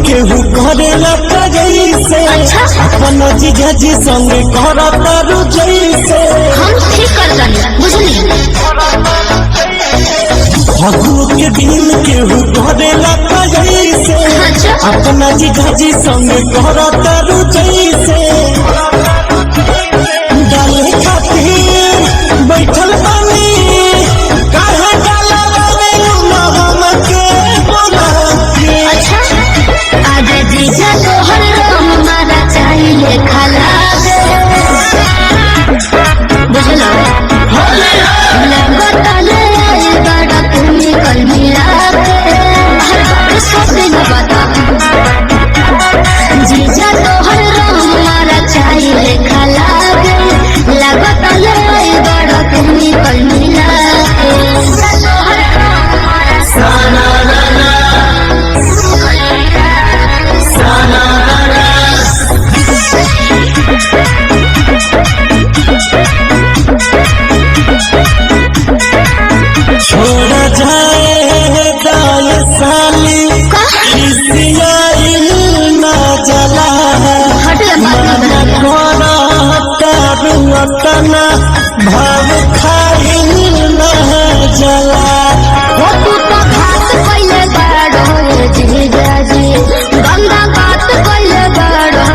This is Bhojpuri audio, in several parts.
केहू करेला जैसे अपन जीजा जी संगे करता जैसे हम ठीक कर रहे बुझली फगुओ के दिन केहू करेला जैसे अपना जीजा जी संगे करता जैसे डाले खातिर बैठल बानी काहे डाला जीजा तोहर राम मारा चाहिए खाला दे बुझलो लगतले आई बड़ा तुम्हें कल मिला के सब दिन बता जीजा तोहर राम मारा चाहिए खाला दे लगतले आई बड़ा तुम्हें कल मिला के छोड़ा जाए दाल साली ना जला तना भाव खाई ना जला तू तो घात पहले बड़ो जीजा जी गंदा बात पहले बड़ो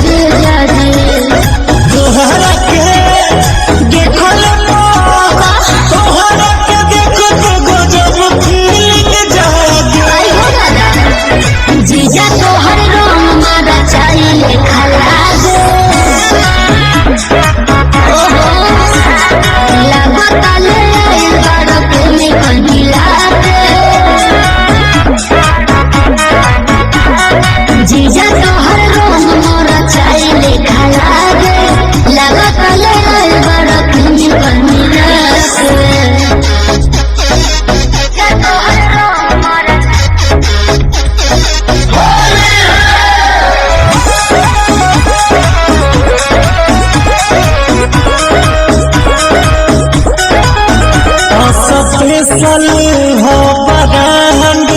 जीजा जी तोहरा के देखल तोहरा के देखो तो गजब फीलिंग जागे जीजा तोहर राम मारा चाहिए खाला दे लगतले आई बड़ा तुम्हें कल मिला के जीजा तोहर राम मारा चाहिए खाला दे लगतले आई बड़ा तुम्हें कल मिला के तोहर राम मारा स्पेशल हो बरांड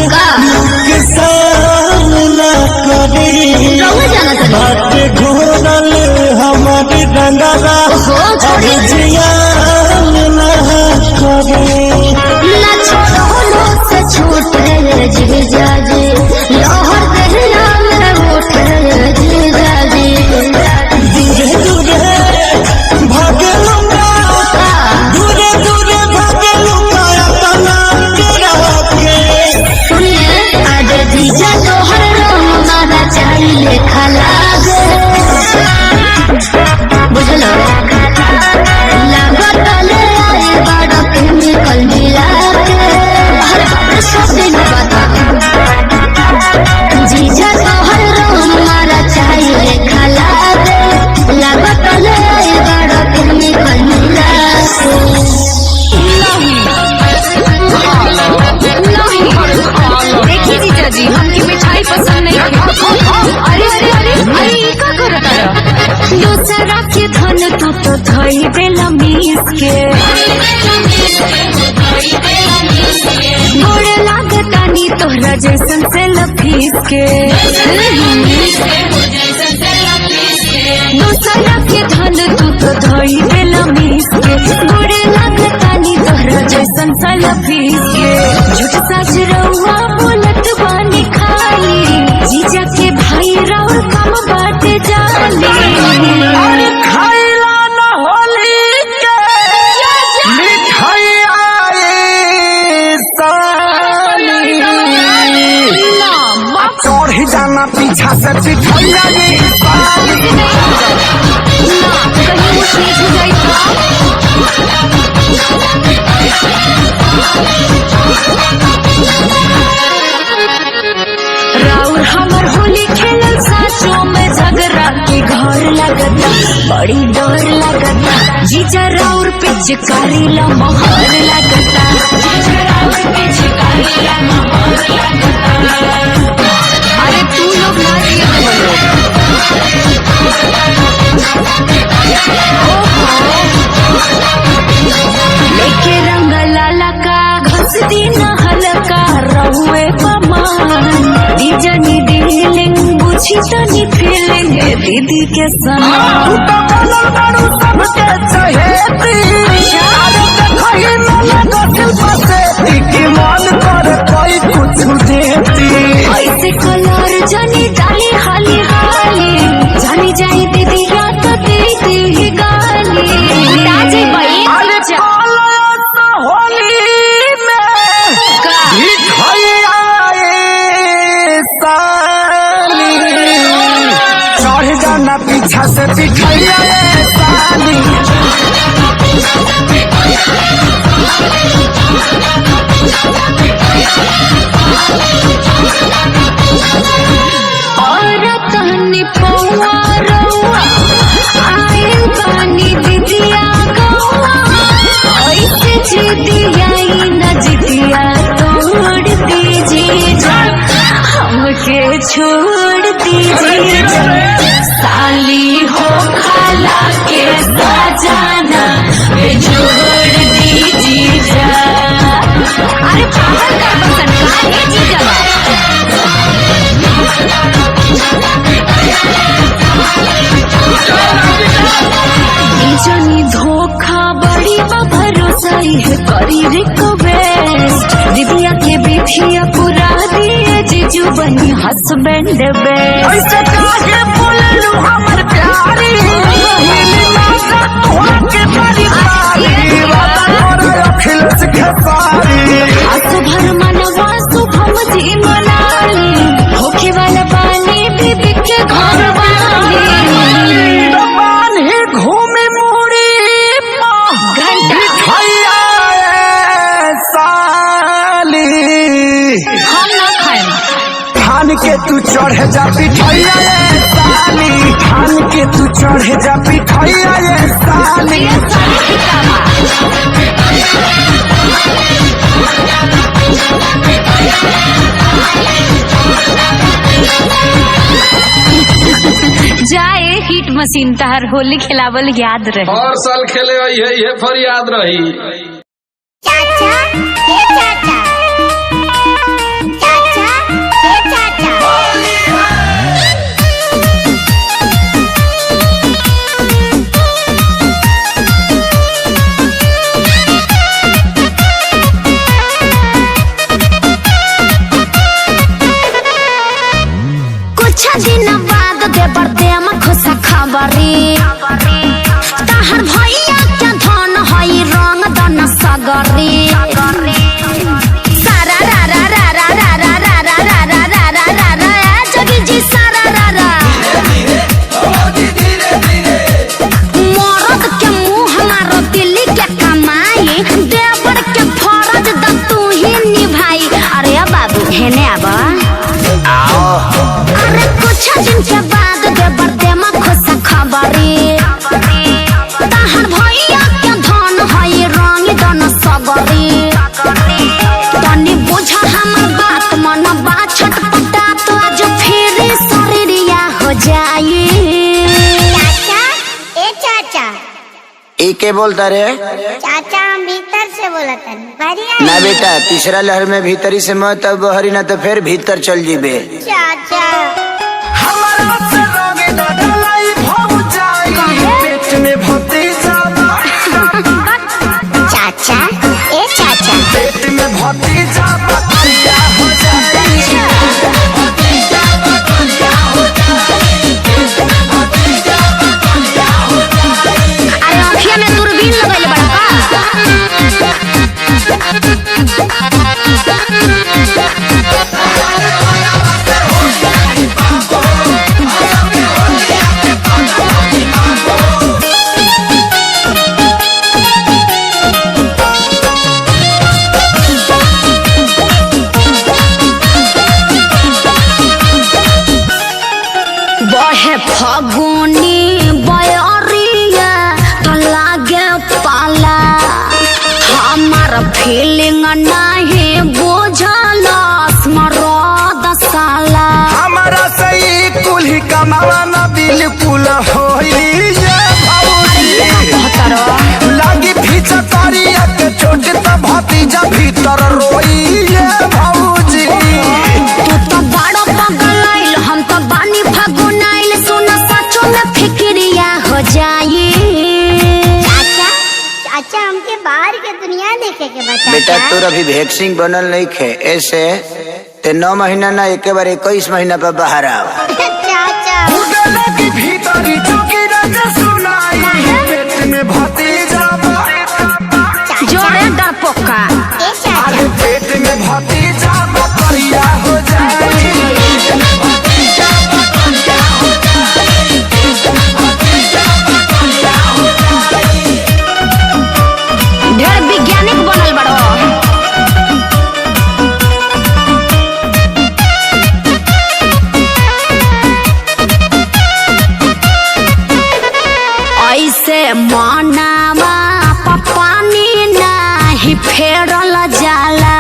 किसान न करी बात घोरल हमारी डंगरा जियान न करी ना छोड़ो से छूट है जीजा जी लहर दहिया में उठ है जीजा जी दूरे दूरे भागे लूंगा दूरे दूरे भागे लूंगा अपना तेरा के सुनिए आज जीजा तोहर राम मारा चाहिए खाला दे बुझलो लगतले आई बड़ा तुम्हें कल मिला के सब दिन बता जीजा तोहर राम मारा चाहिए खाला दे लगतले आई बड़ा तुम्हें कल मिला देखिए जीजा जी हमकी मिठाई पसंद नहीं है। अरे अरे अरे अरे का करता है दूसरा के धन तू तो धई देला मीस के गोड़ लागतानी तोहरा जैसन से लफीस के दूसरा के धन तू तो धई देला मीस के गोड़ लागतानी तोहरा जैसन से लफीस के झूठ सच रहुआ बोलत बानी खाली जीजा के भाई राउर काम बात जाने अरे खाइला न होली के मिठाई आई साली चढ़ी जाना पीछा से पिठाइया ये साली कहीं मुझ नीचे जाई था लगता बड़ी डर लगता जीजा राउर पिचकारी ला महर लगता जीजा राउर पिचकारी ला महर लगता। अरे तू लोग ना किया बोलो लेके रंग लाला का घस दिन हल्का रहुए पमान दीजनी डीलिंग बुझी तनी फीलिंग दीदी के समान सबके चहेती मन कर कोई कुछ देती ऐसे कलर जानी डाली हाली हाली जानी जाई दीदी रात देती ही गाली ताजी बई होली में चढ़ जाना पीछा से पिठाइया साली और तहनी पौआ रउआ आइल बानी दीदिया गौआ ऐसे जिदिया न जिदिया तोड़ दीजिए हमके छोड़ दीजिए साली हो खाला के सजाना जोड़ दीजिए अरे पागल का बसन का है जीजा जनी धोखा बड़ी भरोसा है करी रिक्वेस्ट दीदिया के बेटिया पूरा दिए जीजू बनी हस्बैंड बेस्ट ऐसे काहे बोललू हमर प्यारी मिली माता तोहरा के बड़ी प्यारी वाला अखिलेश खेसारी असुभर मनवा शुभम जी मनाली होखे वाला पानी भी बिके घर वाली घूमे मुड़ी घंटा भैया साली हम ना खाए धान के तू चढ़े जा पिठैया साली धान के तू चढ़े जा पिठैया साली जाए हिट मशीन तहर होली खिलावल याद रहे हर साल खेले ये फरियाद रही। चाचा हे चाचा चाचा हे चाचा कुछ दिन बाद देवर देम खुशा खबरी तहर भैया क्या धन हई रंग दन सगरी सारा रा रा रा रा रा रा रा रा रा रा रा रा रा रा जोगी जी सारा रा रा मरद के मुंह मारो दिल्ली के कमाई देवर के फरज द तू ही निभाई अरे बाबू हेने आबा अरे कुछ दिन के बाद देवर देम खुशा खबरी तहर भैया के धन हई रंग दन सगरी तनी बुझा हमर बात मन बा छटपटा तो आज फिर शरीरिया हो जाई चाचा ए चाचा ए के बोलता रे चाचा हम भीतर से बोलत बढ़िया ना बेटा तीसरा लहर में भीतरी से मत अब बहरी ना तो फिर भीतर चल जीबे चाचा हमारा से रोगे ना डलाई भाव जाई पेट में भती जाना चाचा ए चाचा पेट में भती जाना क्या हो जाई अरे आँखिया में दूरबीन लगल बड़ा का नहीं बुझलस मरद साला। हमारा सही कुल्ही कमावा न बिल्कुल होई ये भौजी। लागी फीचा करिया के चोट त भतीजा भीतर रोई ये भौजी। तू तो बड़ो पगलाइल हम तो बानी फगुनाइल सुन सचो में फिक्रिया हो जाई। चाचा हमके बाहर के दुनिया देखे के बता। बेटा तोर अभी वैक्सीन बनल नहीं खे, ऐसे ते 9 महीना ना एक बार 21 महीना पर बाहर आओ। चाचा लगी भीतरी चुकी रज सुनाई पेट में भतीजा जोड़े डरपोका ए चाचा पेट में भतीजा बकरिया हो जाए। ढेर वैज्ञानिक बनल बड़ो। ऐसे मनावा पानी नहीं फेरल जाला।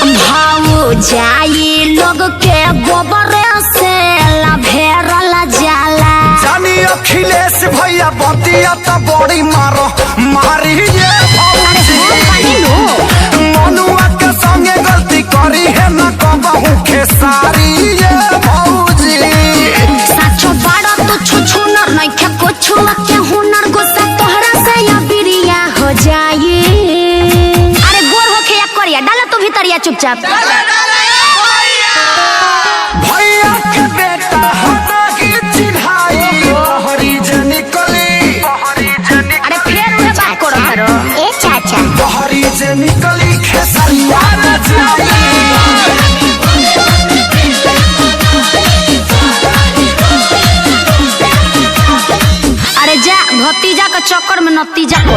भाव जाई लोग के गोबर से लभेरल जाला। जानी अखिलेश भैया बतिया तो बड़ी मारो मारी ये भौजी। मनुआ के संगे गलती करी है न कहूँ खेसारी ये भौजी। साचो बड़ा तो छुछुनर नहीं खे कुछ के हुनर गुस्सा तोहरा से या बिरिया हो जाई। अरे गोर होके या करिया डाला तू भीतरिया चुपचाप। भैया के बेटा होता की चिढ़ाई बहरी जनिकली अरे फिर उहे बात करो करो। ए चाचा बहरी जनिकली खेसरिया नचाई। अरे जा भतीजा का चक्कर में नतीजा को।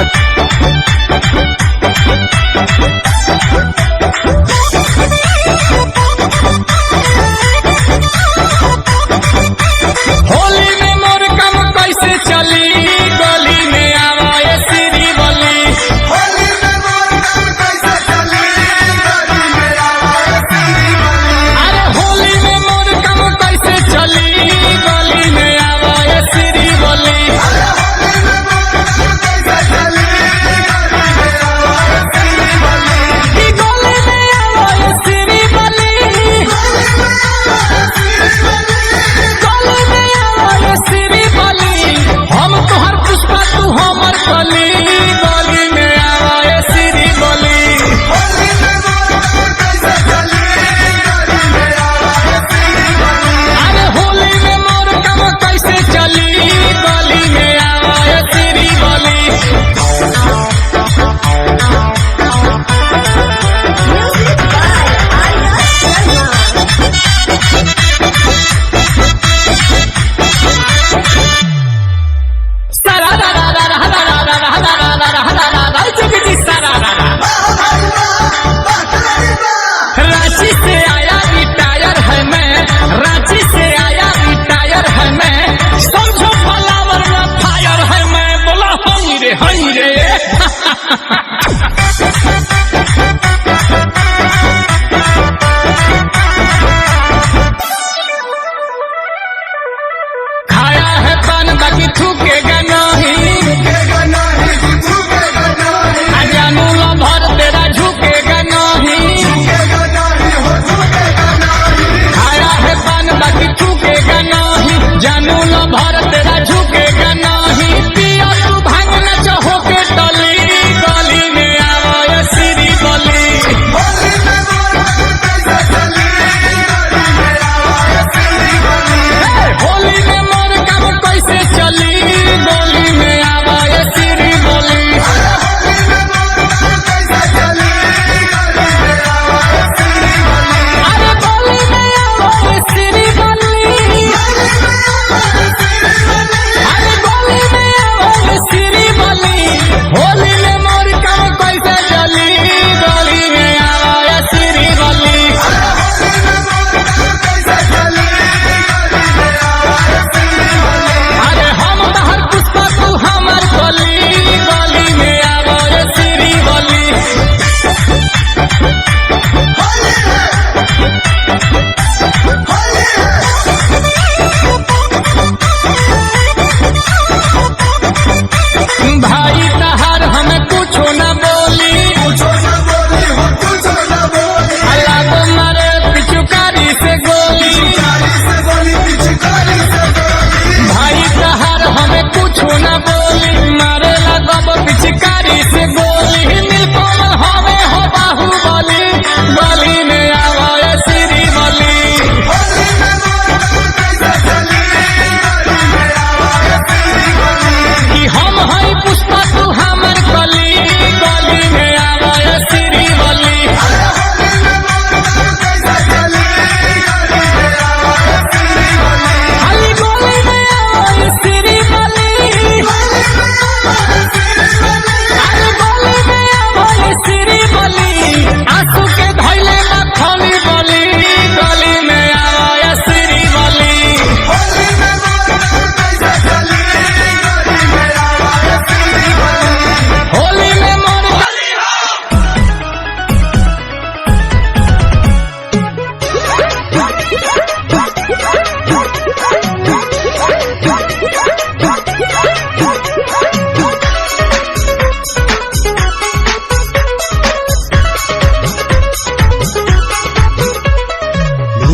होली में मोर काम कैसे चली गली में आवा ये श्री बली। अरे होली में मोर काम कैसे चली गली में आवा ये श्री बली। ई गली में आवा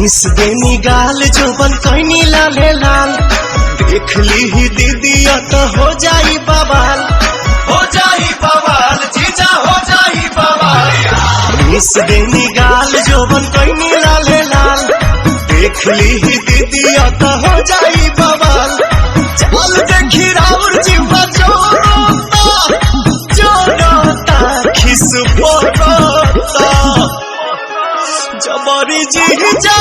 मिस देनी गाल जोबन कैनी लाले लाल देख ली ही दीदिया तो हो जाई बवाल जीजा हो जाई बवाल मिस देनी गाल जोबन कैनी लाले लाल देख ली ही दीदिया तो हो जाई बवाल चल देखी राउर जीवा जोरोता खिस पोरोता जबरी जीजा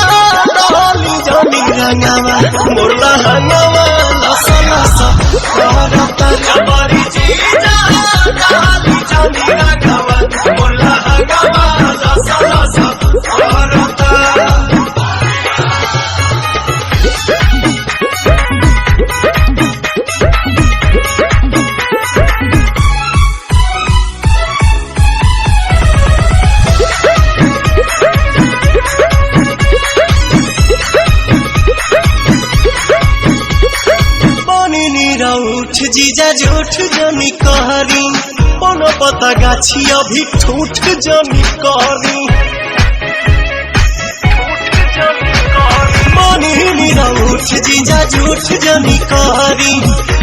डाली जानी रंगावा मोरला हंगावा लसा लसा करता जबरी जीजा डाली जानी रंगावा मोरला हंगावा लसा लसा करता उठ जीजा झूठ जनी कहरी कोनो पता गाछी अभी ठूठ जनी कहरी मनी उठ जीजा झूठ जनी कहरी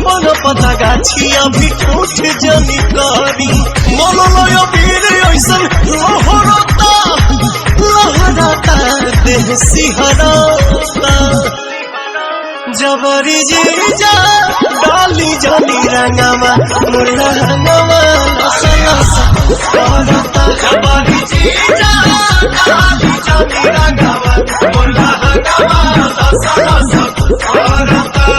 कोनो पता गाछी अभी ठूठ जनी कहरी मोलो लोयो वीर ऐसन लहराता देह सिहराता जबरी जीजा डाली जानी रंगावा मुर्ला हंगावा लसा लसा करता जबरी जीजा डाली जानी रंगावा मुर्ला हंगावा लसा लसा करता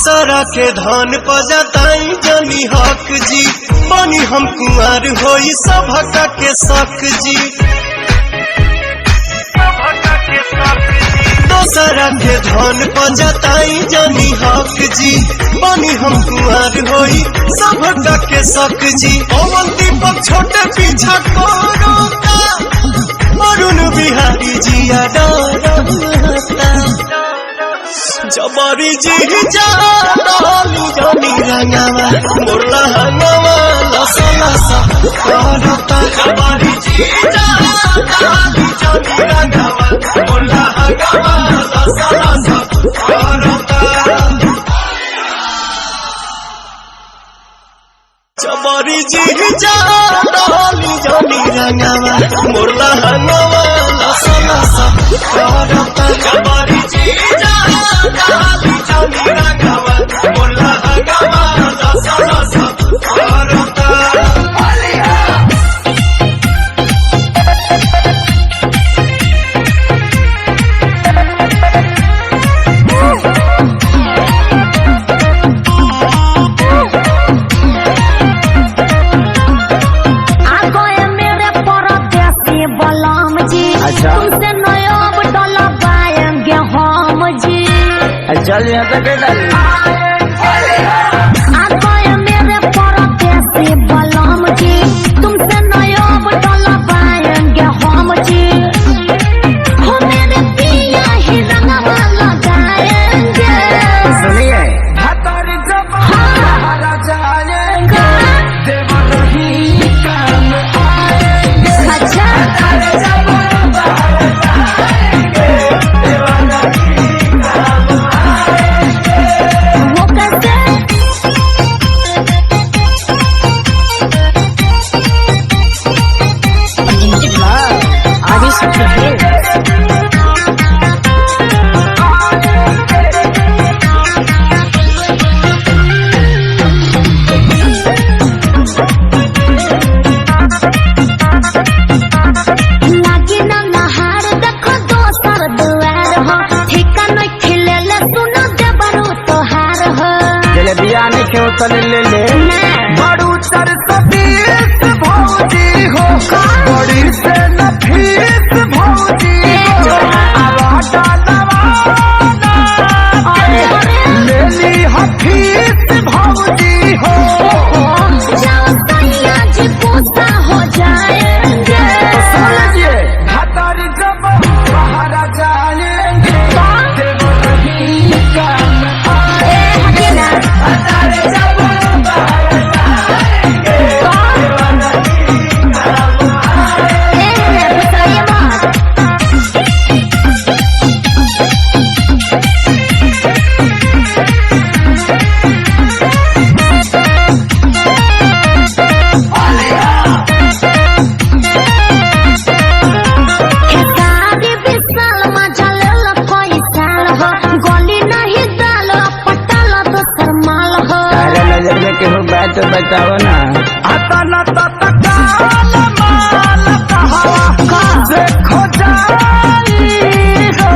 सारा के धन पजताई जनी हक जी बनी हम कुंवर होई सभका के शक जी दोसरा के धन पजताई जनी हक जी बनी हम कुंवर होई सभका के शक जी पवन दीपक छोटे पीछा करोता अरुण बिहारी जिया डरता जबरी जीजा डाली जानी रंगावा मोरला हंगावा लसा लसा करता जबरी जीजा डाली जानी रंगावा मोरला हंगावा लसा लसा करता जबरी जीजा डाली जानी रंगावा मोरला हंगावा लसा लसा करता जबरी जीजा डाली जानी रंगावा मोरला हंगावा लसा लसा करता तुमसे नया डॉला पाएंगे हम जी चल यहाँ तक मेरे परदेसी बलम जी तुमसे नया डॉला पाएंगे हम जी हो मेरे पिया ही रंगवा लगाएंगे सुनिए ले ले बड़ू सरसतीस भौजी हो बड़ी से नफीस भौजी हो ले ली हफीस भौजी हो तो बताओ ना। आता न तत्काल माल कहावा से खोजाई हो।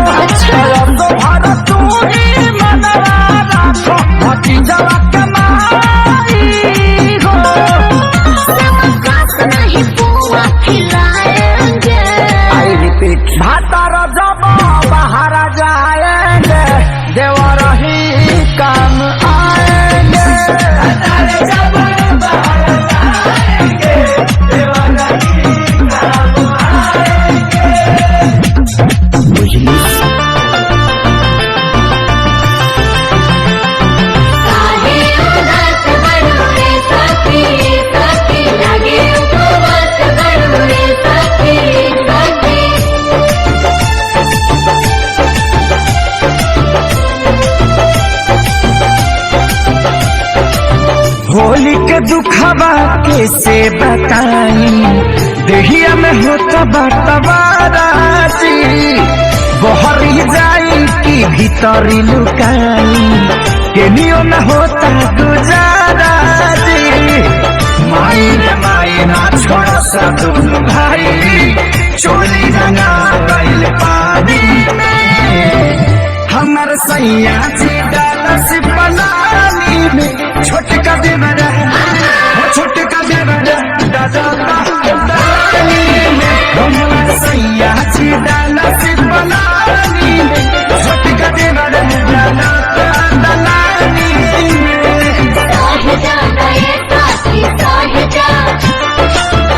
तो भारत तू ही मनवा राखो भतीजवा कमाई हो। नहीं पुआ खिलाएंगे। I repeat. भातार जब बाहर जाएंगे देवर ही काम आएंगे। जब बाहर जाएंगे देवर ही काम आएंगे। बुझली। होली के दुखबा कैसे बताई देहिया में होता बटवाराती। बहरी जाई कि भीतरी लुकाई केनियो न होता गुजाराती। माई रे माई ना छोड़ सा दोनों भाई चोली रंगा गइल पानी में। हमर सैया जी डालस बनानी में छोटका देवरा छोटका देवरा दादा दानी में। हमर सैया जी डालस बनानी में छोटका देवरा दादा दानी में। साहिजा गए साथी साहिजा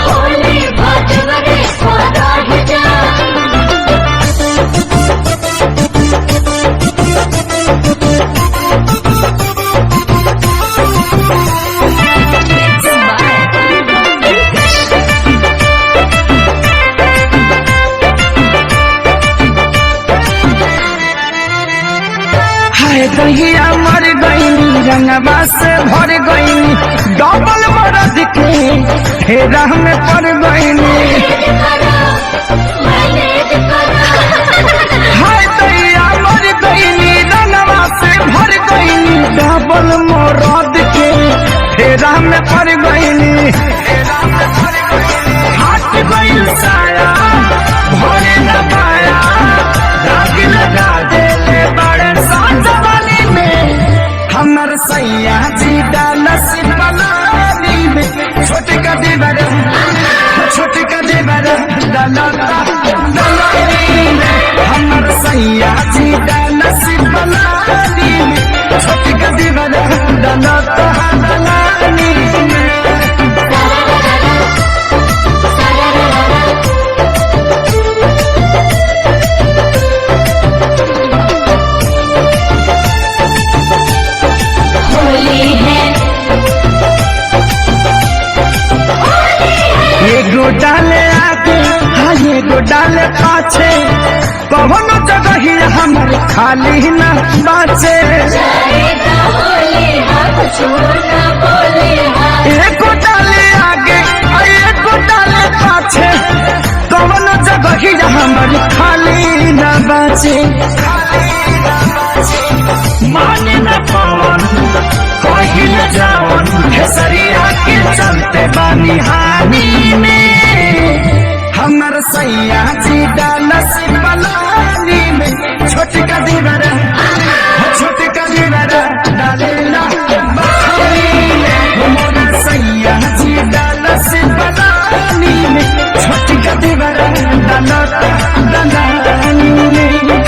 होली भजवरे साहिजा। हाय दहिया मर गई रंगवा से भर गई डबल मरद के फेरा में पड़ गई। हाय दहिया मर गई रंगवा से भर गई डबल मरद के फेरा में पड़ गई। हाथ गई साया भरे न पाया दाग लगा देले बड़े साजवानी में। हमर सैया जी डालस बनानी में छोटका देवरा छोटका देवरा दलानी में। हमर सैया जी डालस बनानी में छोटका देवरा दलानी में। एगो डाले आगे हाँ एगो डाले पाछे कौनो जगह ही हमर खाली न बाचे। एगो डाले आगे एगो डाले पाछे कौनो जगह ही हमर खाली न बाचे। माने न पवन कोई न जावन खेसरिया के चलते बानी हानि में। हमर सैया जी डालस बनानी में छोटका देवरा छोटका देवरा डालेला बानी में। हमर सैया जी डालस बनानी में छोटका देवरा डालानी में।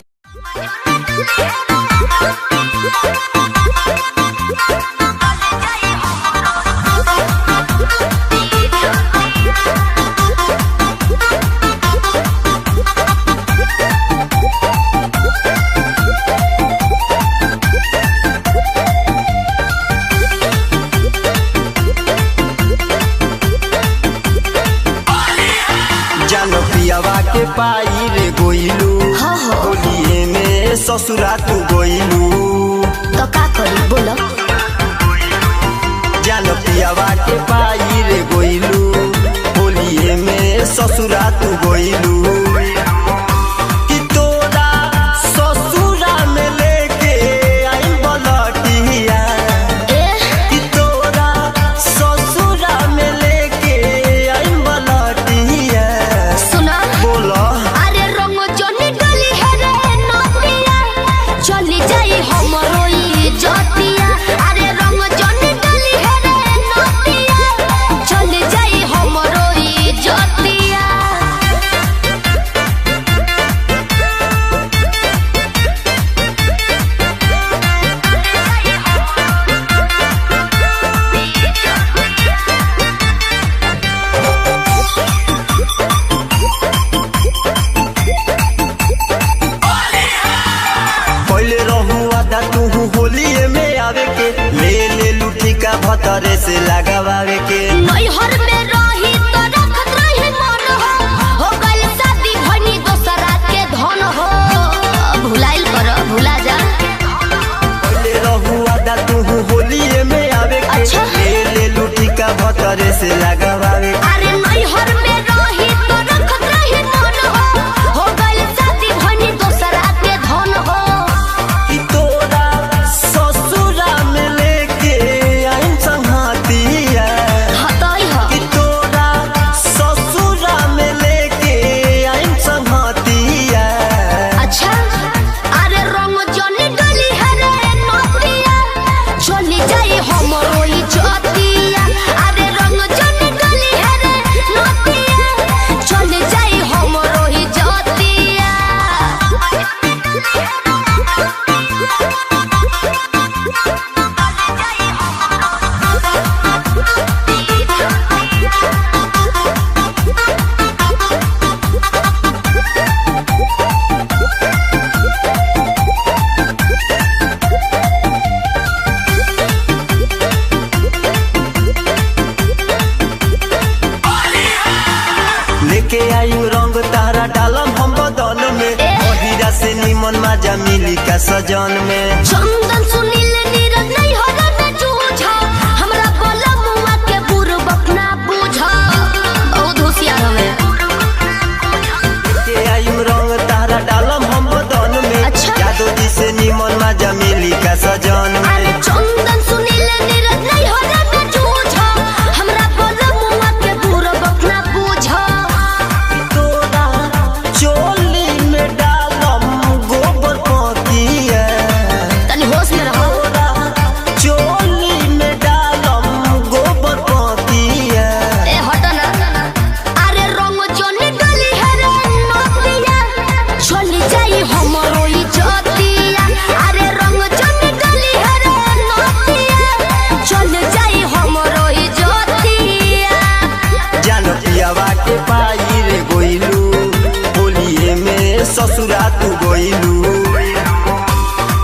जानो पियावा के पाई रे गोइलू होलिए में ससुरा तू गोइलू। तो का करी बोलो। जानो पियावा के पाई रे गोइलू होलिए में ससुरा तू गोइलू। कि तोरा ससुरा में लेके आई बलटिया। कि तोरा भतरे से लगावे के नैहर में रही तो रखत रही मन हो गइल शादी भनी दोसरा के धन हो भुलाइल कर भुला जा ले रहू आदा तू होलिए में आवे के अच्छा। ले लुटी का भतरे से लगावे अरे नैहर में रही तो रखत रही मन हो गइल शादी भनी दोसरा के धन हो कि तोरा ससुरा में लेके आइन संघातिया हतई हो कि तोरा ससुरा में लेके आइन संघातिया अच्छा अरे रंग जनी डली है रे नतिया चली जाई हमरो इज्जतिया अरे रंग जनी डली है रे नतिया चली जाई हमरो इज्जतिया लेके आयु रंग तारा डालम हम बदन में हीरा से निमन माजा मिली का सजन में चंदन सुनील नीरज नहीं हो न जूझा हमरा बोला मुआ के बुरबक ना बूझा बहुत होशियार हवे लेके आयु रंग तारा डालम हम बदन में अच्छा। यादव जी से निमन माजा मिली का सजन में अरे चंदन सुनील नीरज नहीं हो न जूझा हमरा बोला मुआ के बुरबक ना बूझा तोरा चोली में डालम गोबर पतिया तनी होश में रहो तोरा चोली में डालम गोबर पतिया ए हट ना अरे रंग जनी डली है रे नतिया चली जाई हमरो इज्जतिया अरे रंग जनी डली है रे नतिया चली जाई हमरो इज्जतिया जान पियावा के पाई रे गोइलू होलिए में ससुरा तू गोइलू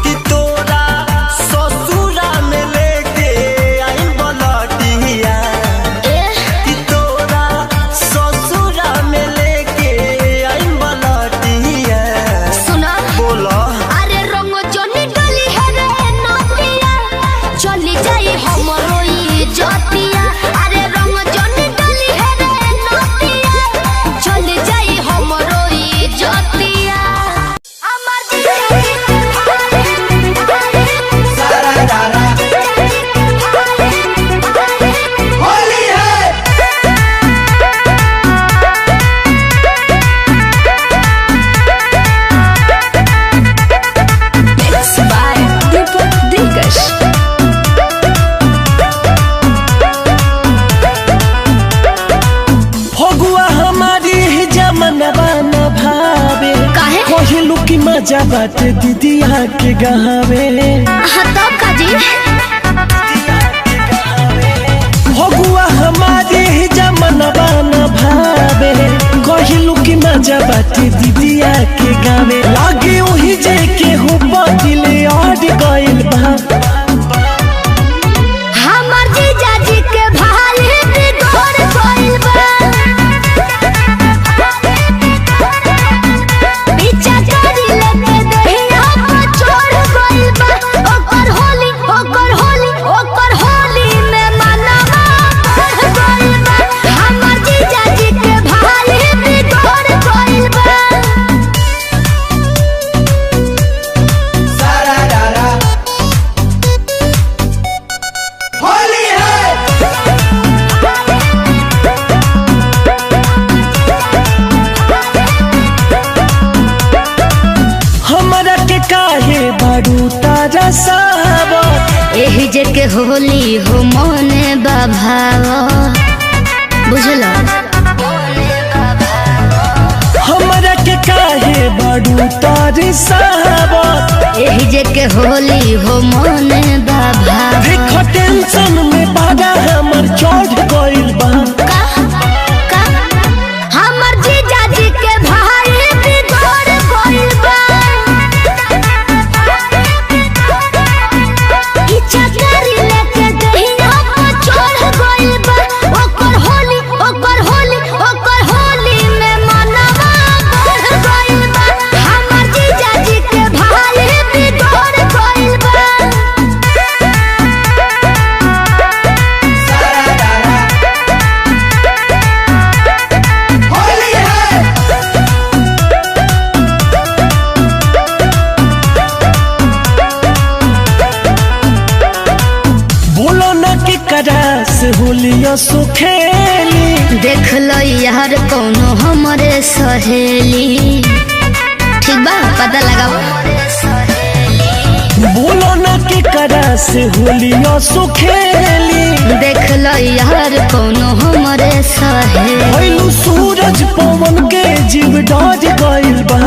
कि तोरा ससुरा में लेके आई बलटिया ए कि तोरा ससुरा में लेके आई बलटिया सुना बोलो अरे रंग जनी डली है रे नतिया चली जाई हमरो इज्जतिया अरे रंग जनी डली है रे नतिया चली जाई हमरो इज्जतिया अमर होली है फगुआ हमारी ही जमनवा न भावे काहे? कहलू की मजा बाटे दीदिया के गहावे हतो काजी फगुआ हमारी ही जमनवा न भावे कहलू की मजा बाटे दीदिया के गावे लागे वही जे के हो बदिले और गइल बा हमर जीजा जी के भाई बिगड़ गइल बा पीछा करी लेके दहिया पर चढ़ गइल बा ओकर होली में मनवा बढ़ गइल बा हमर जीजा जी के भाई बिगड़ गइल बा होली है हमरा के काहे बारू तारा साहब एही जे के होली हो मोने बाभाव बुझलो हमरा के काहे बारू तारी साहब एही जे के होली हो मोने बाभाव देखो टेंशन में बागा हमर चढ़ गइल बा हमर जीजा जी के भाई बिगड़ गइल बा इच्छा करी लेके दहिया पर होलिया सुखेली। देख लो यार कौनो हमरे सहेली। ठीक बा पता लगाओ। बोलो ना के करा से होलिया सुखेली। देख लो यार कौनो हमरे सहेली। भइलू सूरज पवन के जीव डर गइल बा।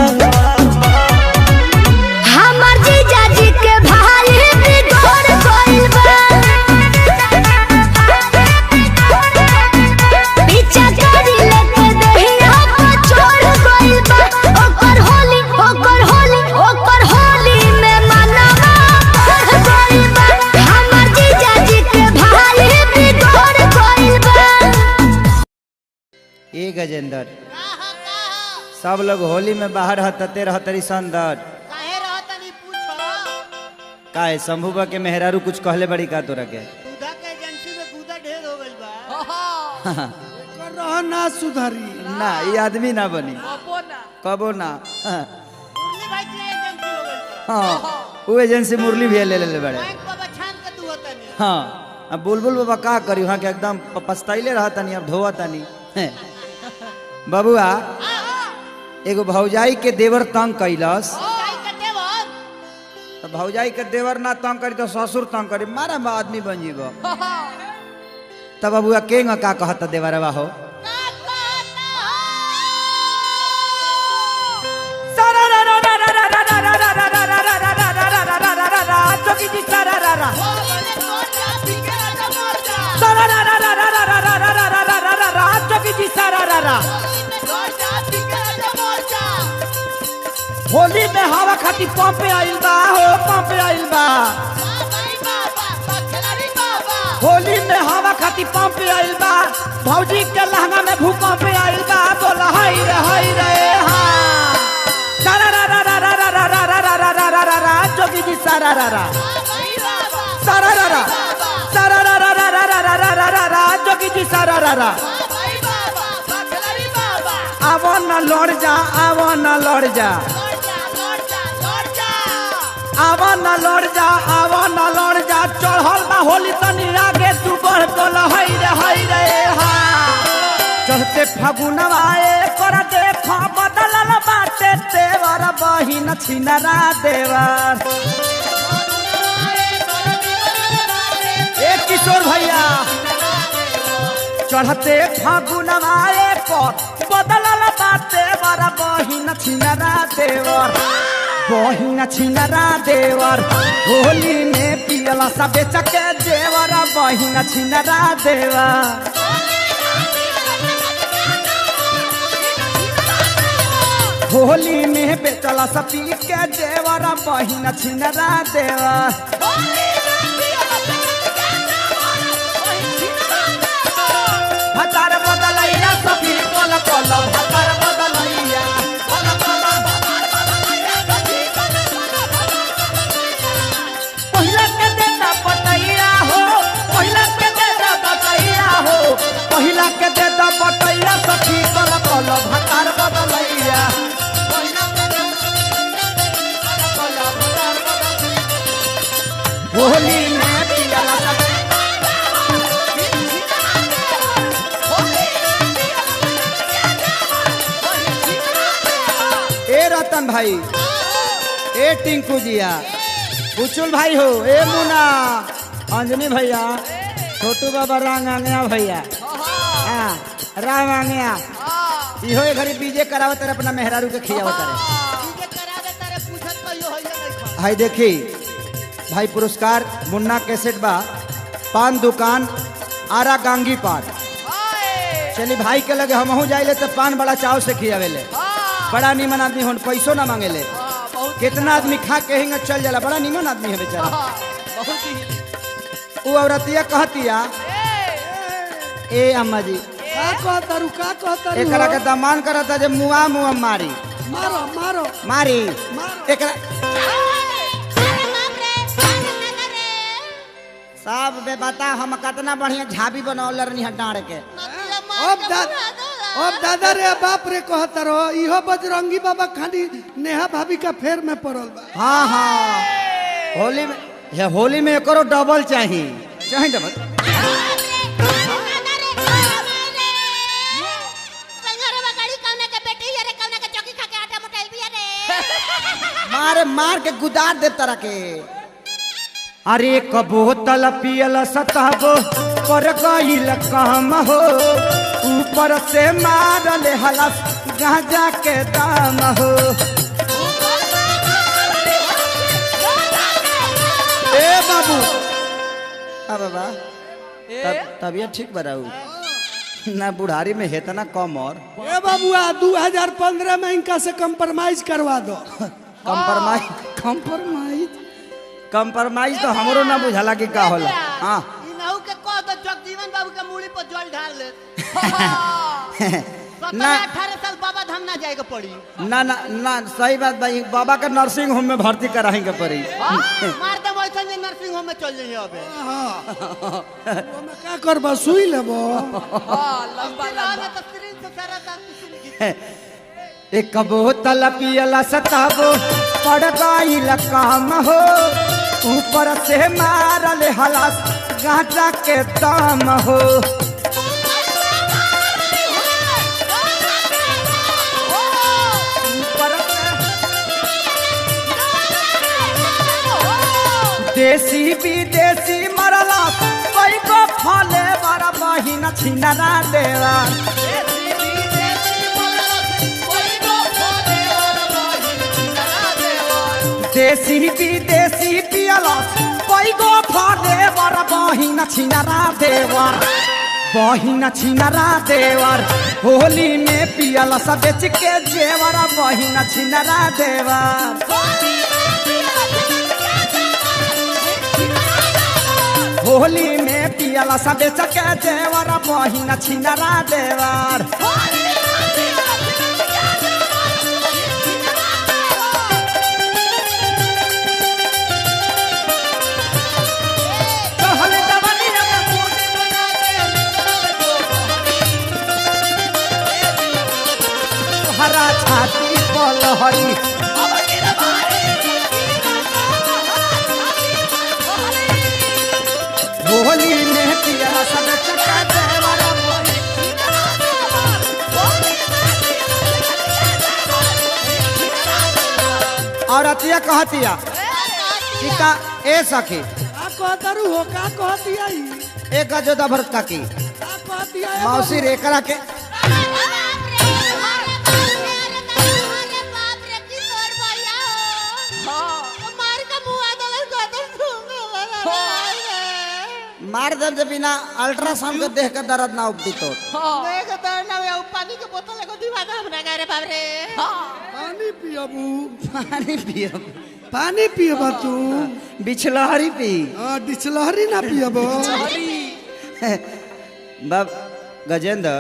हमर जीजा जी के भाई बिगड़ गइल बा। पीछा करी लेके दहिया पर छोड़ गइल बा। ओकर होली में मनवा बढ़ गइल बा। हमर जीजा जी के भाई बिगड़ गइल बा। ए गजेंद्र सब लोग होली में बाहर हतते रहतरी संदर काहे रहतनी पूछो काहे शंभुबा के मेहरारू कुछ कहले बड़ी का तोरा के दूधा के एजेंसी में दूधा ढेर हो गइल बा कर रहा ना सुधारी। ना ये आदमी ना बनी कबो ना मुरली भाई के एजेंसी हो गइल बा हाँ वो एजेंसी मुरली भी ले ले बड़े बैंक बाबा छान के तू होतनी हाँ अब बुलबुल बाबा का करी वहाँ के एकदम पछताइले रहतनी अब धोवतनी बबुआ एगो भौजाई के देवर तंग कैलस जाई के देवर तो भौजाई के देवर ना तंग करी तो ससुर तंग करी मारा में आदमी बन जीब तब बबुआ के का कहता देवरवा हो होली में हवा खाती पंपे आइल बा हो पंपे आइल बा। होली में हवा खाती पंपे आइल बा। भौजी के लहंगा में भूकंप आइल बा। बोला हाय रे हाँ सारा रा रा रा रा रा रा रा रा रा रा रा रा रा जोगी जी सारा रा रा सारा रा रा सारा रा रा रा रा रा रा रा रा रा जोगी जी सारा रा रा। आवो न लड़ जा आवो न लड़ जा आवो न लड़ जा आवो न लड़ जा। चढ़ल बा होली तनी आगे तू बढ़ तो लहई रे हाँ चढ़ते फागुनवा कर देखो बदलल बाटे तेवर बहिन छिनरा देवर। ए किशोर भैया चढ़ते फागुनवा पर बदलल बाटे वर बहिन छिनरा देवर। बहिन छिनरा देवर होली में पियला सब बेच के देवर बहिन छिनरा देवर। होली में बेचला सब पी के देवर बहिन छिनरा देवर। हतार बदलैया सखी कोल कोल हतार बदलैया कोल कोल पहिला के देता बटैया हो पहिला के देता बटैया हो पहिला के देता बटैया सखी कोल कोल हतार बदलैया होली में पियला सब ए रतन भाई ए टिंकू जिया बुचुल भाई हो ए मुना अंजनी भैया छोटू बाबा रांग आंगया भैया हाँ राम आंगया इहो ए घरी बीजे करावत रे अपना मेहरारू के खियावत रे। हाय देखी भाई पुरस्कार मुन्ना कैसेट बा पान दुकान आरा गांगी पान। चली भाई के लगे हमहू जाइले तो पान बड़ा चाव से खियावेले। बड़ा निमन आदमी हो पैसो ना मांगेले। कितना आदमी खा के हिंग चल जाला बड़ा निमन आदमी है बेचारा। वो औरतिया कहतिया ए अम्मा जी का कहतारू एकरा के दमान करता जे मुआ मुआ मारी मारो मारो मारी एकरा सब बे बता हम कितना बढ़िया झाबी बनौल रहनी डाड़ के। अब दादा रे बाप रे कहता रहो इहो बजरंगी बाबा खाली नेहा भाभी का फेर में पड़ल बा। हाँ हाँ होली में एको डबल चाहिए डबल। मारे मार के गुदार दे तरह के। अरे एक बोतल पियल सतहबो पर गईल काम हो, ऊपर से मारल हलस गांजा के दाम हो। ए बाबू बाबा तबियत ठीक बनाऊ ना, बुढ़ारी में है तना कम और ए बाबुआ 2015 में इनका से कंप्रोमाइज करवा दो। कंप्रोमाइज तो हमरो ना बुझाला कि का होला। हां इनहु के कह दो जगजीवन बाबू के मूड़ी पर जल ढाल ले। ना 18 साल बाबा धाम ना जाएगा पड़ी। ना ना ना सही बात भाई, बाबा का नर्सिंग होम में भर्ती कराएंगे पड़ी। मार दे वैसे जे नर्सिंग होम में चल जाइए अबे। मैं का करबा सुई लेबो। लंबा लंबा तो शरीर से सारा दांत एक बोतल पियला सताबो पड़ गईल काम हो, ऊपर से मारल हलास गांजा के दाम हो। देसी विदेशी मरला कोई को फले बड़ा बहिन छिनरा देवा। देसी विदेशी पियला कोई को फले बड़ा बहिन छिनरा देवर, बहिन छिनरा देवर। होली में पियला सब बेच के जेवर, बहिन छिनरा देवर। होली में पियला सब बेच के जेवर, बहिन छिनरा देवर। हरा छाती पलहरी होली में पियला सब चका देवर। और अतिया कहतिया कि का ए सखी का कहतरू हो, का कहतिया ई, एक गजोदा भरत का की का कहतिया मौसी रेकरा के मार दर्द बिना अल्ट्रासाउंड के देख के दर्द ना उपती तो देख तो ना वे पानी के बोतल को दीवाना बना के रे बाप रे। पानी पियबू, पानी पियो, पानी पियबा तू, बिछलहरी पी। डिचलहरी ना पियबो। बाब गजेंद्र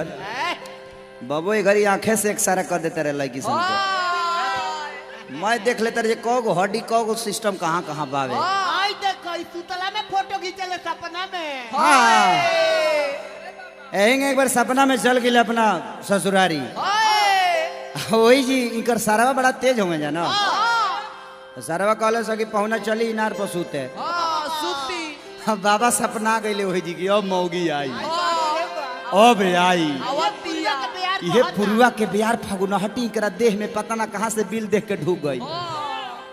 बाबू ये घरी आंखें से एक सारा कर देते रहे लड़की सन के। मैं देख लेता रहे कौगो हड्डी कौगो सिस्टम कहाँ कहाँ बावे। आई देखो इस सुतला में फोटो खींचले सपना में। हाँ एक बार सपना में चल गए अपना ससुरारी। वही जी इनकर सारा बड़ा तेज होंगे जाना। सारा कहले सकी पहुना चली इनार पर सूते। बाबा सपना गए वही जी की अब मौगी आई, अब आई ये पुरुआ के बिहार फगुनहटी करा देह में पता ना कहाँ से बिल देख के ढूक गई।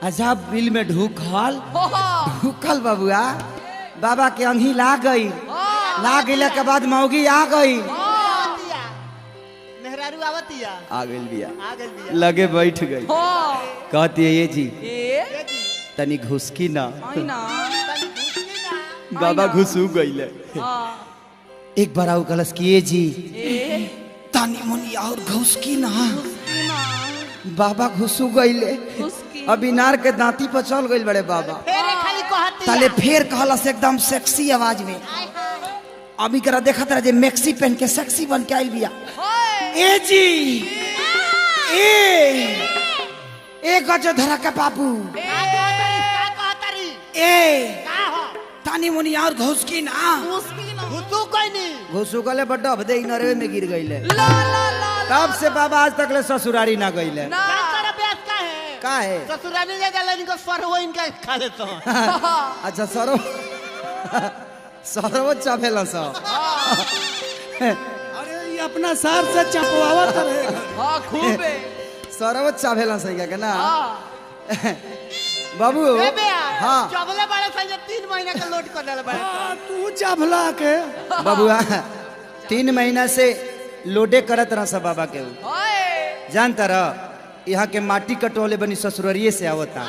अच्छा बिल में ढूकल बबुआ बाबा के अंगी ला गई। ला गई के बाद मौगी आ गई। मेहरारू आवतिया आ गई बिया, लगे बैठ गई। कहती है ये जी तनी घुसकी ना। बाबा घुसू गई। एक बार आओ कलश किए जी तानी मुनी और घुसकी ना। बाबा घुसू गईले, अब इनार के दांती पर चल गई बड़े बाबा। ताले फेर कहलस एकदम सेक्सी आवाज में। अभी करा देखा तरह जे मैक्सी पहन के सेक्सी बन के आइल बिया। ए जी ए गजो धरा का बाबू ए तानी मुनी और घुसकी ना। घुसू गले बड्डा भदे इनरवे में गिर गईले। तब से बाबा आज तक ले ससुरारी ना गईले। का है ससुराली ले जाला इनको सरवो इनका खा लेतो। अच्छा सरवो चापेला सा। अरे ये अपना सार से चपवावत रहेगा। हां खूब है सरवो चापेला सही का ना। बाबू ए बेया हाँ चबले बड़े से 3 महीना का लोड कर देले बड़े तू चाभला के बबुआ 3 महीना से लोडे करत रहा सब बाबा के जानता रह यहाँ के माटी कटोले बनी ससुररिये से आवता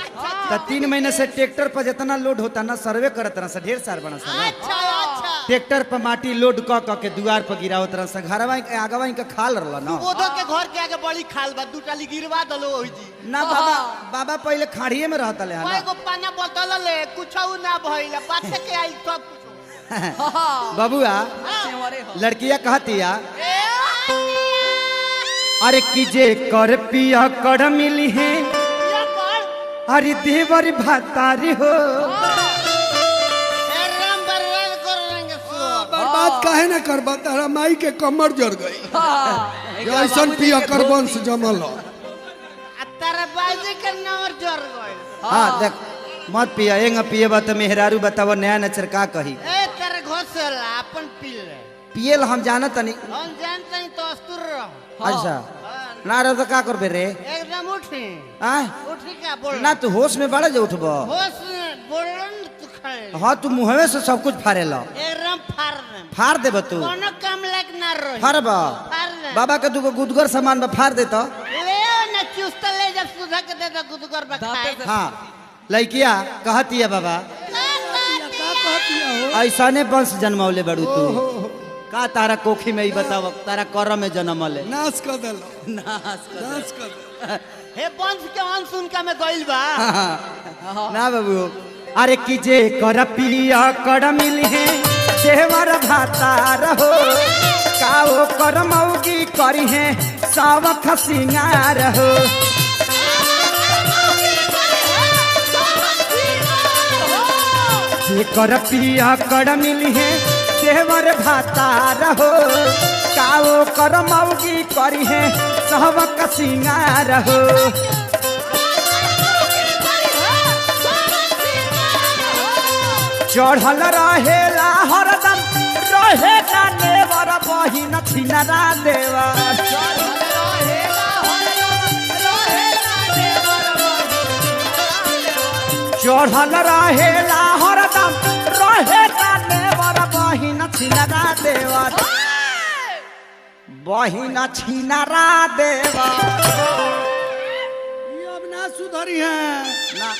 तो 3 महीने से ट्रैक्टर पर जितना लोड होता ना सर्वे करत रहा ढेर सार बना सा अच्छा अच्छा ट्रैक्टर पर माटी लोड क के दुआर पर गिरावत रहा घरवा आगवा इनका खाल रहला ना बोधो के घर के आगे बड़ी खाल बा 2 टाली गिरवा दलो ओई जी ना बाबा बाबा पहले खाड़िए में रहता ले कोई को पाना बोतल ले कुछो ना भइला पाछे के आई सब कुछ बबुआ लड़कियां कहतिया अरे कीजे कर पिया कर मिली है ये कर अरे देवर भातारी हो ए राम बरवाल कर रंगे सो बर्बाद काहे ना करबा तारा माई के कमर जड़ गई ऐसन पिया कर वंश जमल आ तारा बाजी के नंबर जोर गइल हाँ देख मत पिया एंग पिए बा तो मेहरारू बताव नया नचर का कही ए तारा घोसला अपन पी ले पियल हम जानत नहीं हम जानते हैं तो अस्तर रहो अच्छा ना रह तो का करबे रे एकदम उठी आ उठी का बोल ना तू होश में बड़ा जो उठबो होश बोलन तू खड़े हाँ तू मुहवे से सब कुछ फाड़े लो एकदम फाड़ दे फाड़ देब तू कोनो काम लायक ना रही फाड़ब फाड़ दे बाबा के दूगो गुदगर सामान में फाड़ दे तो ले ना चुस्त ले जब सुधा के दे दो गुदगर बखाए हाँ लड़किया कहतिया बाबा का कहतिया हो ऐसा ने वंश जन्मौले बड़ू तू का तारा कोखी में ही बताव तारा कर में जन्मले नाश कर देलो नाश कर दे हे वंश के अंश उनका में गइल बा ना बाबू अरे कीजे कर पिया कर मिली है देवर भाता रहो काओ कर मौगी करी है सावख सिंगार हो जे कर पिया कर मिली है देवर भाता रहो काओ कर मौगी करी है सावख सिंगार हो चढ़ल रहेला हरदम रहे ना नेवर बहिन छिनरा देवर चढ़ल रहेला हरदम रहे ना नेवर बहिन छिनरा देवर बहिन छिनरा देवर ई अब ना सुधरी है ना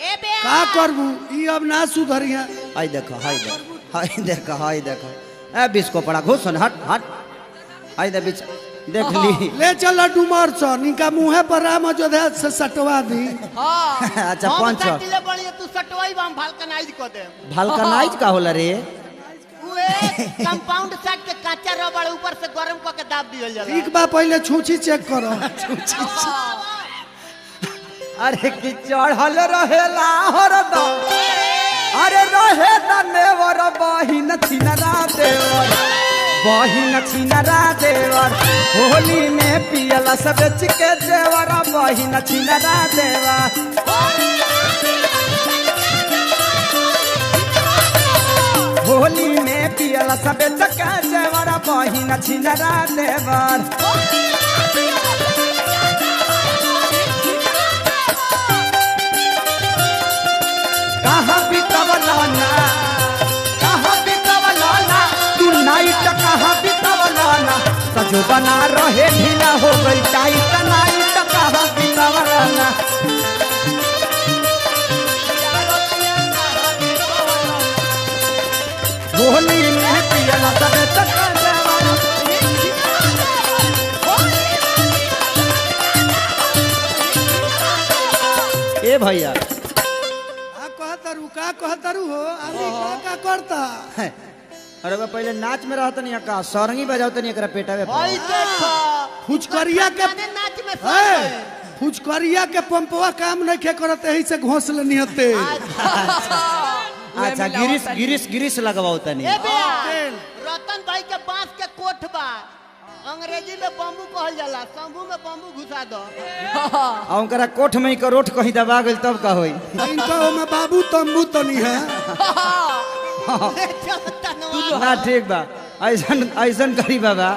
ए बे का करबू ई अब ना सुधरी है हाय देखो हाय देखो हाय देखो हाय देखो ए बिस्को पड़ा घुसन हट हट हाय दे बिच देख ली ले चल डुमर से निका मुंहे पर राम अयोध्या से सटवा दी अच्छा हम पंच काटिले बड़ी तू सटवाई बा हम भालकनाइज कर दे भलकनाइज का होला रे उए कंपाउंड सेट के काचा रबड़ ऊपर से गरम क के दाब दियल जाला ठीक बा पहले छूछी चेक करो अरे कि चढ़ल रहेला हरदम अरे रहे नेवर बहिन छिनरा देवर बहिन छिनरा देवर होली में पियला सब बेच के देवर बहिन छिनरा देवर होली में पियला सब बेच के देवर बहिन छिनरा देवर कहाँ बितवलाना कहाँ बितवलाना तू नाइट कहाँ बितवलाना सजो बना रहे ढीला हो गई टाइट नाइट कहाँ बितवलाना होली में पियला सब चक्कर देवाना ए भैया का कहतरू हो आदमी का करता अरे बा पहले नाच में रहत नहीं का सरंगी बजावत नहीं एकरा पेटावे भाई देखो फुचकरिया के नाच में फुचकरिया के पंपवा काम नहीं खे करत एही से घोंसले निहते अच्छा गिरिस गिरिस गिरिस लगवाओ तनी ए बेया रतन भाई के बांस के कोठ बा अंग्रेजी में बम्बू कहल जाला शंभू में बम्बू घुसा दो आ उनकरा कोठ में के रोट कहीं दबा गेल तब का होई इनका में बाबू तंबू तनी है ना ठीक बा ऐसन ऐसन करी बाबा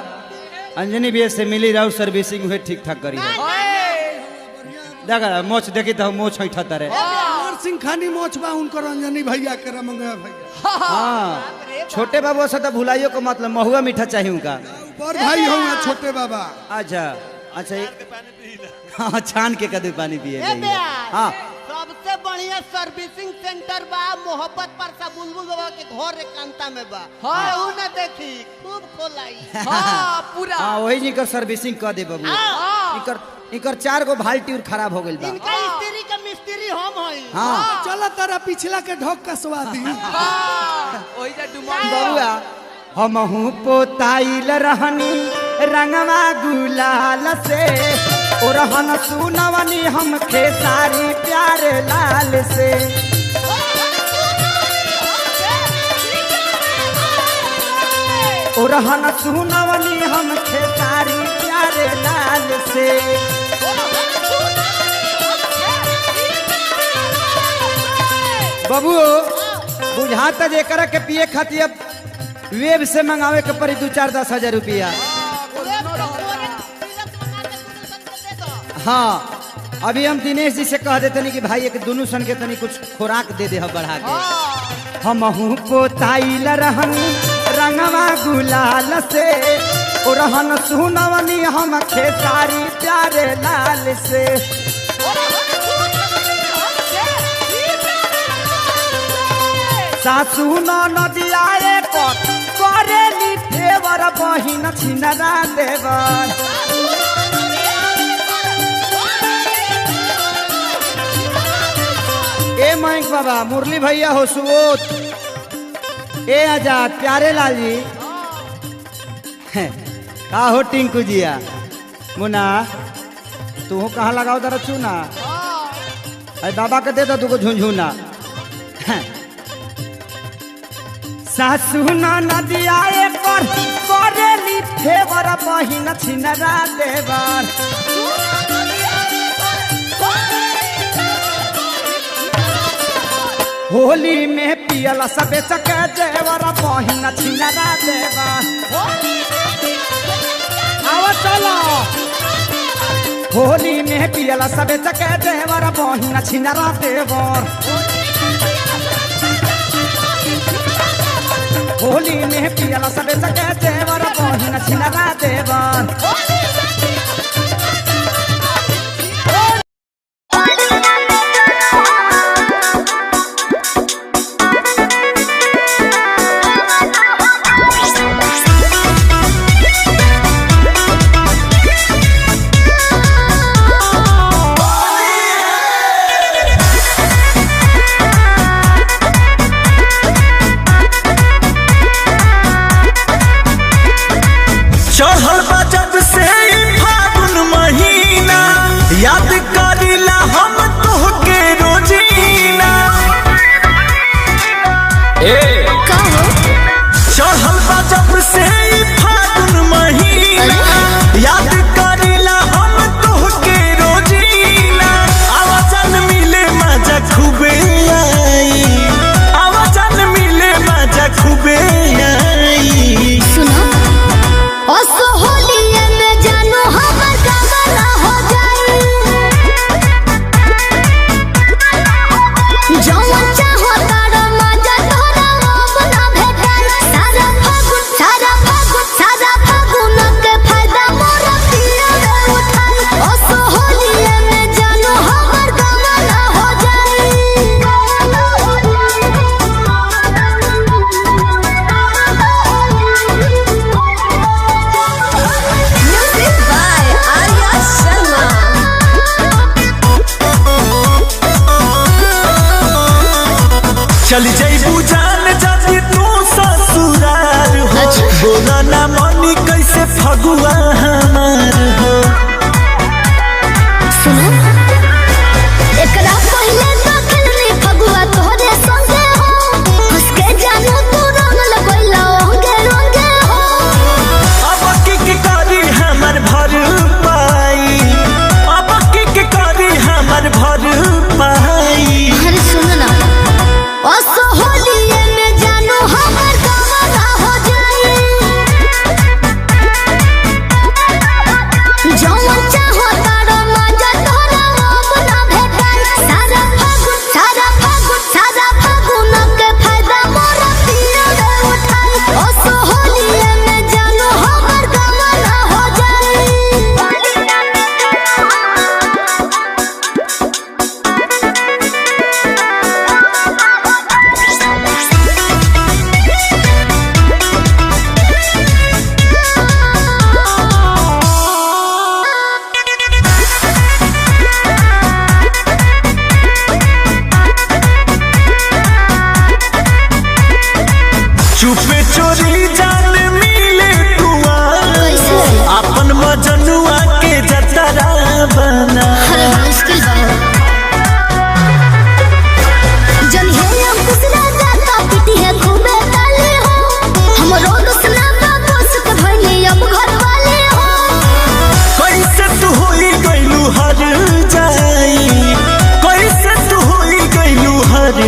अंजनी भी से मिली रहू सर्विसिंग हुए ठीक ठाक करी देखा मोच देखी तो मोच है ठतरे और सिंह खानी मोचबा उनकर अंजनी भैया के रमंगा भैया हाँ छोटे बाबू से तो भुलाइयो को मतलब महुआ मीठा चाहिए उनका बड़ भाई होंगे छोटे बाबा। अच्छा अच्छा हाँ छान के कदू पानी पिए हाँ सबसे बढ़िया सर्विसिंग सेंटर बा मोहब्बत पर सा बुलबुल बाबा के घर एकांता में बा हाँ ना देखी खूब खोलाई हाँ पूरा हाँ वही जी कर सर्विसिंग कर दे बाबू इकर 4 गो बाल्टी और खराब हो गइल बा इनका स्त्री का मिस्त्री हम हई हाँ चलो तारा पिछला के ढोक का स्वादी ओई जा डुमा बबुआ हमहू पोताइल रहनी रंगवा गुलाल से और हन सुनवनी हम खेसारी प्यारे लाल से और हन सुनवनी हम खेसारी प्यारे लाल से बबू बुझाता जेकरा के पिए खातिर अब वेब से मंगावे के पड़ी 2-4-10 हजार रुपया हाँ अभी हम दिनेश जी से कह देते कि भाई एक दोनों सन के तनी कुछ खुराक दे दे बढ़ा के हमहू पोताइल रहनी रंगवा गुलाल से और हन सुनवनी हम खेसारी प्यारे लाल से सासू नदिया करेली फेवर बहिन छिनरा देवर ए मयंक बाबा मुरली भैया हो सुबोध ए आजाद प्यारे लाल जी का हो टिंकू जिया मुना तू कहाँ लगाओ दर चूना अरे बाबा के दे दो तुको झुंझुना सासू नदिया पर करेली फेवर बहिन छिनरा देवर होली में पियल सबे चके जेवर बहिन छिनरा देवर आओ चलो होली में पियल सबे चके जेवर बहिन छिनरा देवर होली में पियल सबे चके जेवर बहिन छिनरा देवर चढ़ल बा जब से फागुन महीना याद करिला हम तोहके रोजीना चढ़ल बा जब से फागुन महीना याद करिला हम तोहके रोजीना आवाजन मिले मजा खूबे आई आवाजन मिले मजा खूबे आई सुनो होलिये में जानो हमर गवाना हो जाई जौन चाहो तारा मजा तोरा अपना भेटाई सारा फागुन के फायदा मोरा पिया में उठाई होलिये में जानो हमर गवाना हो जाई Music by Arya Sharma. चली जईबू जान जाती तू ससुराल हो बोला ना मनी कैसे फगुआ हमार हो सुनो एकरा पहले तो खेलनी फगुआ तोहरे संगे हो हंस के जानू तू रंग लगैला रंगे रंगे हो अब की करी हमर भर पाई अब की करी हमर भर पाई अरे सुनो ना होलिये में जानू हमर गवाना हो जाई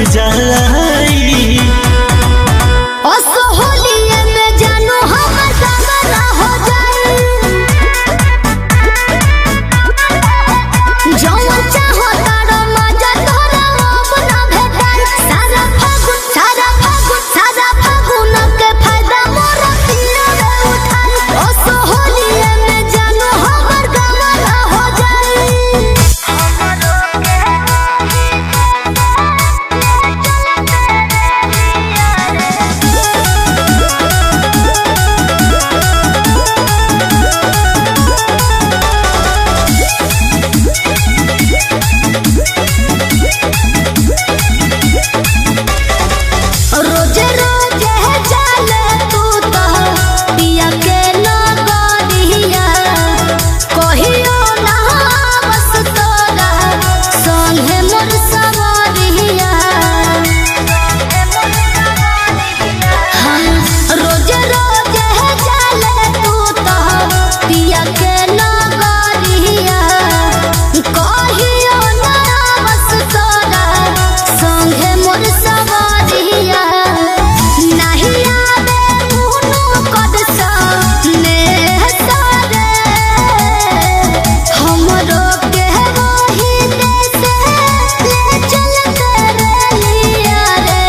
जाई। असोहलिए में जानू हमर सगरा हो जाए जौन चाहो तारो मजा तोरा अपना भेटाई सारा फागुन के फायदा मोर पिया रे उठाई असोहलिए में जानू हमर गमला हो जाए रोजे रोजे चले तू तो पिया के नगरिया कहियो ना बस तोरा संगे मोर सवरिया रोजे रोजे चले तू तो पिया के नगरिया कहियो ना बस तोरा संगे मोर सवरिया नहीं आवे मुनु कदसा ने सारे हमरो के वही देश ले चलते रहिया रे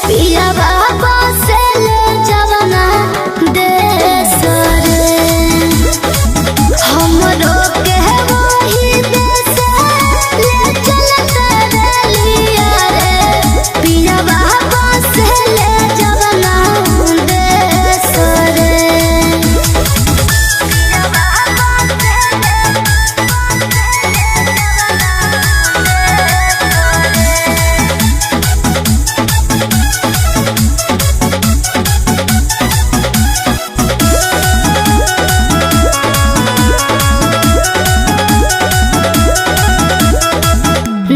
पिया बाबा से ले जवना देश रे हमरो के वही देश ले चलते रहिया रे पिया बाबा से ले जवना देश रे पिया बाबा से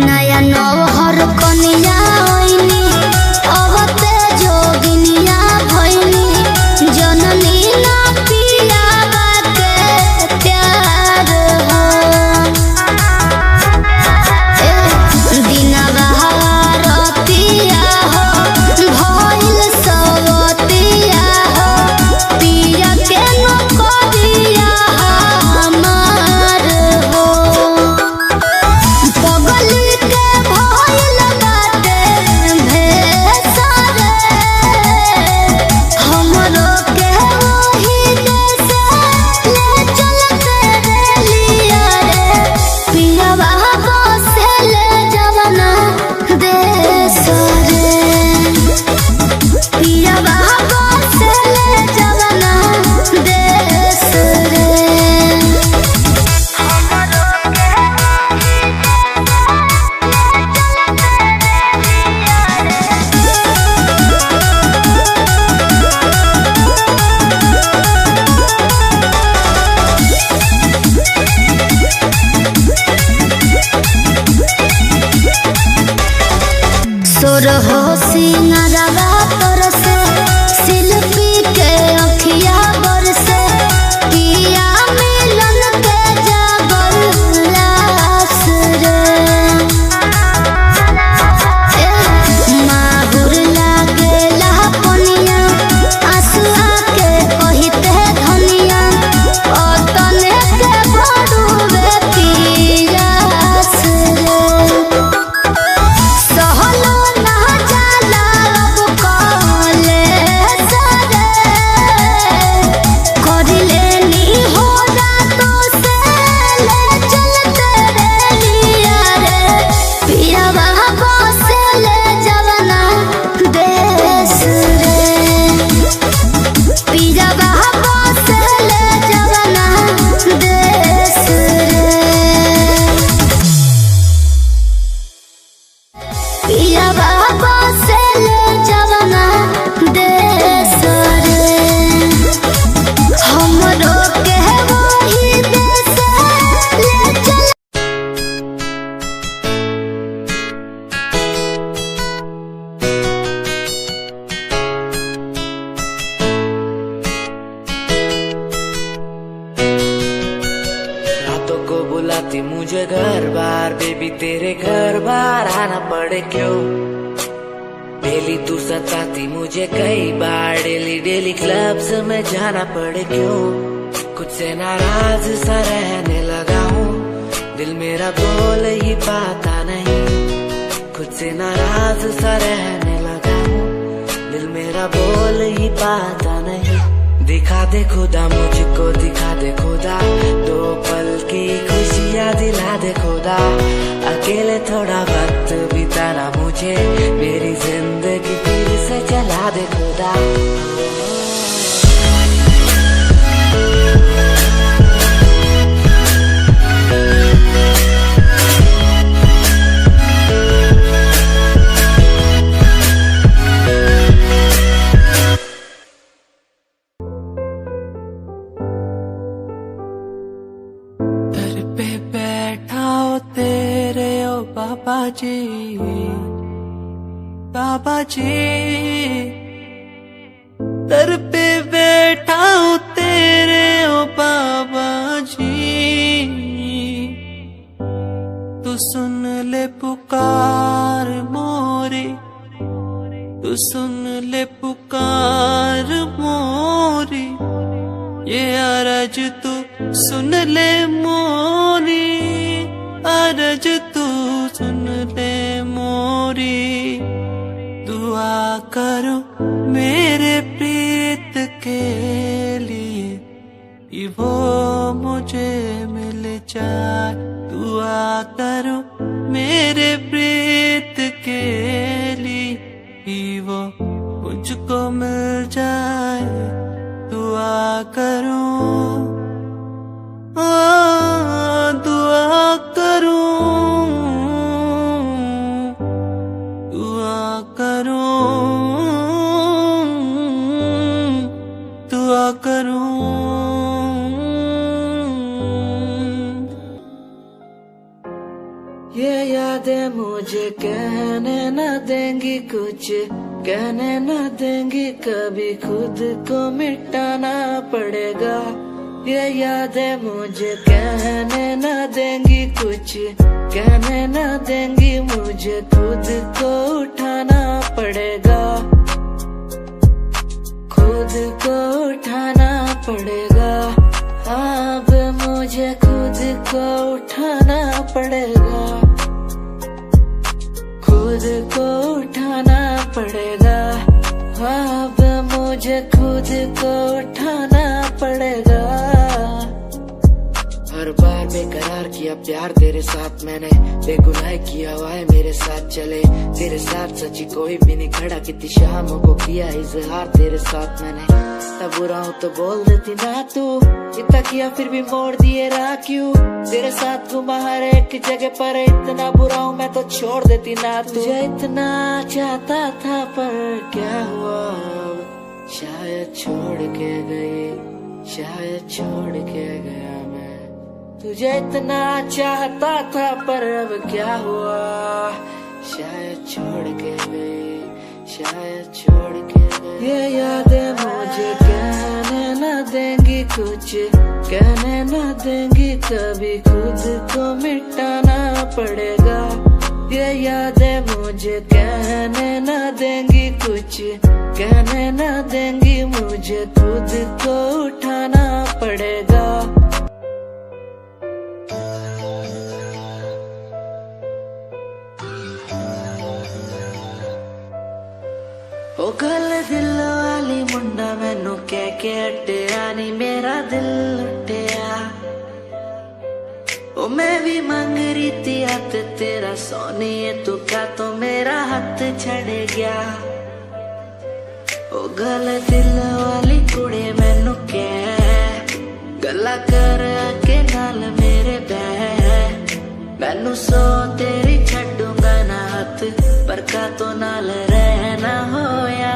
नया नौहर कनिया ओइनी अवते जोगिनिया भइनी जननी ना पिया बाके प्यार हो दिनवा रतिया हो भइल सवतिया हो पिया के नौकरिया हमार हो पगल के भइल बाटे भेसरे हमरो के वही देश ले चलते रहिया रे पिया बाबा से ले जवना देश रे पिया बाबा से ले जवना देश रे सुर हो सिंगरवा तोर से शिल्पी के अखिया बर से पिया मिलन के जबल लास रे माहुर लागेला पनिया आंसुआ के कहिते धनिया अतने के बड़ुए पियास रे सहलो ना जाला अब कले सरे करिले नी हो रातो से ले चलते रहिया रे पिया बाबा से ले जवना देश रे पिया बाबा से ले जवना देश रे पिया बाबा से ले जवना देश रे हमरो के वही देश ले चल रातों को बुलाती मुझे घर बार बेबी तेरे घर बार आना पड़े क्यों डेली तू सताती मुझे कई बार, डेली डेली क्लब्स में जाना पड़े क्यों, खुद से नाराज सा रहने लगा हूँ, दिल मेरा बोल ही पाता नहीं, खुद से नाराज सा रहने लगा हूँ, दिल मेरा बोल ही पाता नहीं। दिखा दे खुदा मुझको, दिखा दे खुदा, दो पल की खुशियाँ दिला दे खुदा, अकेले थोड़ा वक्त बिताना मुझे, मेरी जिंदगी फिर से चला दे खुदा। बाबा जी, बाबा जी, दर पे बैठा हूँ तेरे ओ बाबा जी, तू सुन ले पुकार मोरी, तू सुन ले पुकार मोरी, ये अरज तू सुन ले मोरी, अरज तू सुन ले मोरी, दुआ करो मेरे प्रीत के लिए, कि वो मुझे मिल जाए, दुआ करो मेरे प्रीत के लिए, कि वो मुझको मिल जाए, दुआ करो, दुआ करो, दुआ करो, दुआ करो। ये यादें मुझे कहने न देंगी कुछ, कहने न देंगी कभी, खुद को मिटाना पड़ेगा। ये यादें मुझे कहने न देंगी कुछ, कहने न देंगी मुझे, खुद को उठाना पड़ेगा, खुद को उठाना पड़ेगा, अब मुझे खुद को उठाना पड़ेगा, खुद को उठाना पड़ेगा, अब मुझे खुद को उठाना पड़ेगा। हर बार बेकरार किया प्यार तेरे साथ मैंने, बेगुनाह किया हुआ है मेरे साथ चले, तेरे साथ सच्ची कोई भी नहीं खड़ा, कितनी शामों को किया इजहार तेरे साथ मैंने, तब बुरा हूँ तो बोल देती ना तू, इतना किया फिर भी मोड़ दिए राह क्यों, तेरे साथ घुमा हर एक जगह पर, इतना बुरा हूँ मैं तो छोड़ देती ना तू, तुझे इतना चाहता था पर क्या हुआ, शायद छोड़ के गई, शायद छोड़ के गया मैं, तुझे इतना चाहता था पर अब क्या हुआ, शायद छोड़ के गई, शायद छोड़ के गई। ये यादें मुझे कहने न देंगी कुछ, कहने न देंगी कभी, खुद को मिटाना पड़ेगा। ये यादें मुझे कहने न देंगी कुछ, कहने न देंगी मुझे, खुद को उठाना पड़ेगा। ओ गल दिल वाली मुंडा मैनू कह के हटिया नी, मेरा दिल लुटिया, ओ मैं भी मंग रही थी हाथ तेरा सोनिए, तू क्या तो मेरा हाथ छड़ गया। ओ गल दिल वाली कुड़े मैनू कह गल्ला कर के नाल मेरे बह, मैनू सो तेरी छड्डूंगा ना हाथ, पर का तो नाल रहना होया,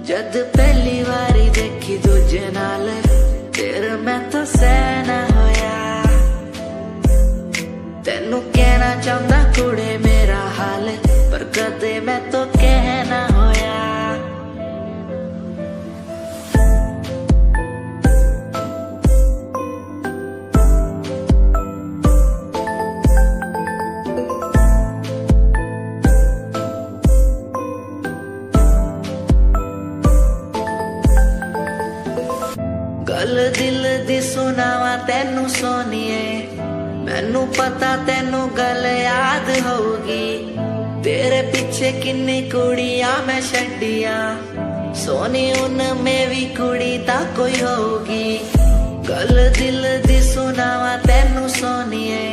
जद पहली बारी देखी दूजे नाल, तेरे मैं तो सहना होया, तेनू कहना चाहता कुड़े मेरा हाल, पर कदे मैं तो कहना होया। पता तेनू गल याद होगी, तेरे पीछे किन्नी कुड़ियां मैं छड्डियां, सोनी उनमें भी कुड़ी ता कोई होगी, गल दिल दी सुनावा तेनू सोनिए।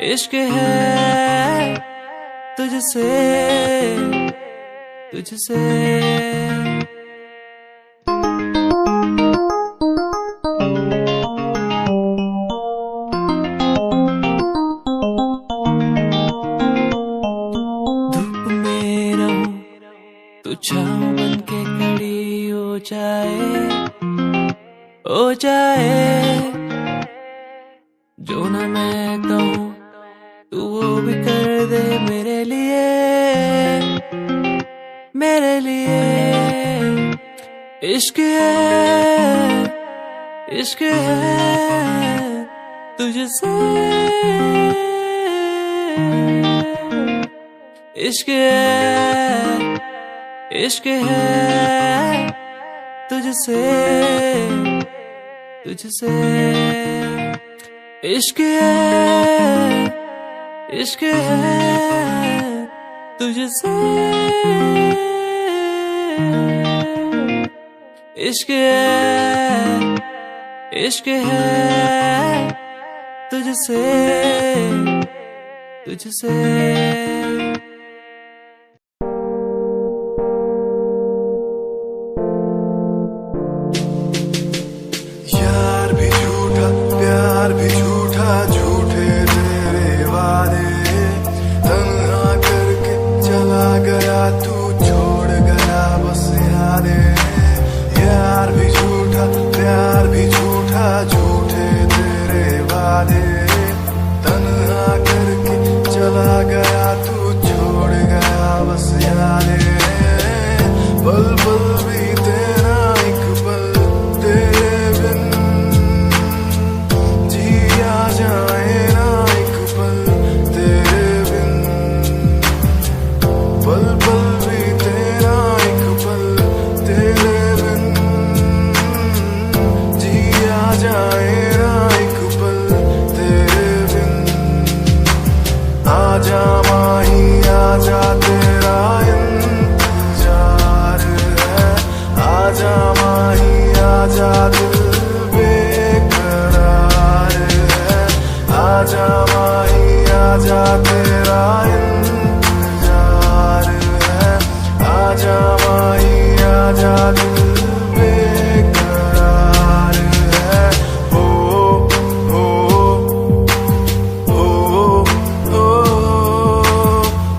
इश्क है तुझसे तुझसे। धूप में रहूं तू छाँव बन के खड़ी हो जाए, जो ना मैं कहूँ तू वो भी कर दे मेरे लिए, मेरे लिए। इश्क है तुझसे, इश्क है तुझसे तुझसे। इश्क है तुझसे, इश्क है तुझसे तुझसे। यार भी झूठा प्यार भी झूठा, झूठे तेरे वादे, तन्हा करके चला गया तू, छोड़ गया बस यादें। यार भी झूठा प्यार भी झूठा, झूठे तेरे वादे, तन्हा करके चला गया तू, छोड़ गया बस यादें। पल पल भी तेरा एक पल तेरे बिन, जिया जाए ना एक पल तेरे बिन। पल पल भी तेरा एक पल तेरे बिन, जिया जाए ना एक पल तेरे बिन। आजा माही आजा तेरा इंतजार है, आजा माही आजा दिल बेकरार है, आजा माही आजा तेरा इंतजार है, आजा माही आजा दिल बेकरार है। हो हो हो हो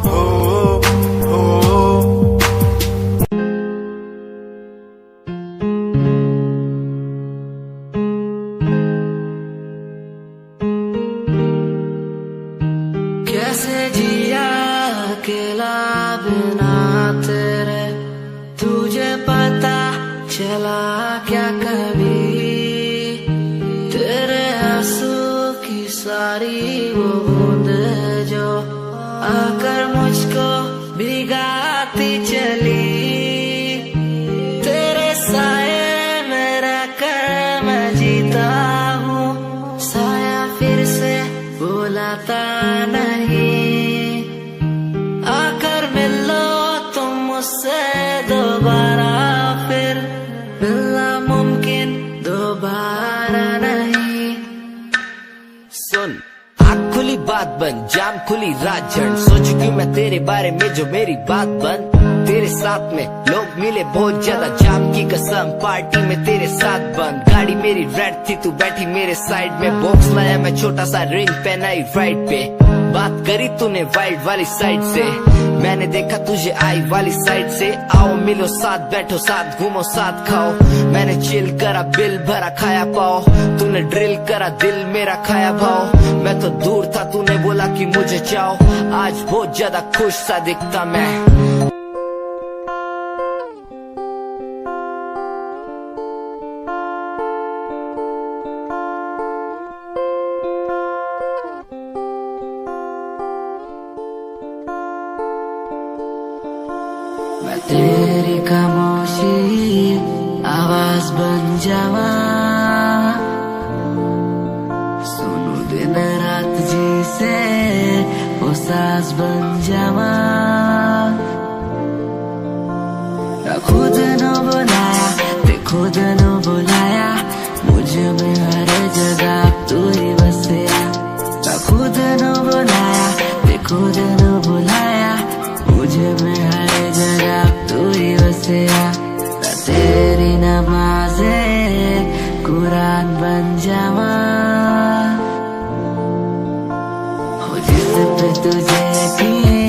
हो हो। कैसे जिया अकेला बिना तेरे, तुझे पता चला क्या कभी, तेरे आंसू की सारी वो बूंद जो आकर मुझको भिगाती चली, तेरे साए में रहकर मैं जीता हूँ, साया फिर से बुलाता नहीं, आकर मिलो तुम मुझसे दोबारा, फिर मिलना मुमकिन दोबारा नहीं। सुन आँख खुली बात बन, जाम खुली रात जन, सोचू क्यों मैं तेरे बारे में जो मेरी बात बन। तेरे साथ में लोग मिले बहुत ज्यादा, जाम की कसम पार्टी में तेरे साथ बंद। गाड़ी मेरी रेड थी तू बैठी मेरे साइड में, बॉक्स लाया मैं छोटा सा रिंग पहनाई राइट पे, बात करी तूने वाइड वाली साइड से, मैंने देखा तुझे आई वाली साइड से। आओ मिलो साथ बैठो साथ घूमो साथ खाओ, मैंने चिल करा बिल भरा खाया पाओ, तूने ड्रिल करा दिल मेरा खाया भाव। मैं तो दूर था तूने बोला कि मुझे चाहो, आज बहुत ज्यादा खुश सा दिखता मैं। मैं तेरी खामोशी आवाज बन जावा, सुन एहसास बन जावा खुद न बुलाया ते खुद न बुलाया मुझे में हर जगह तू ही बसया खुद न बुलाया ते खुद न बुलाया मुझे में हर जगह तू ही बसया तेरी नमाज़े कुरान बन जावा हो जिस पे तुझे यकीन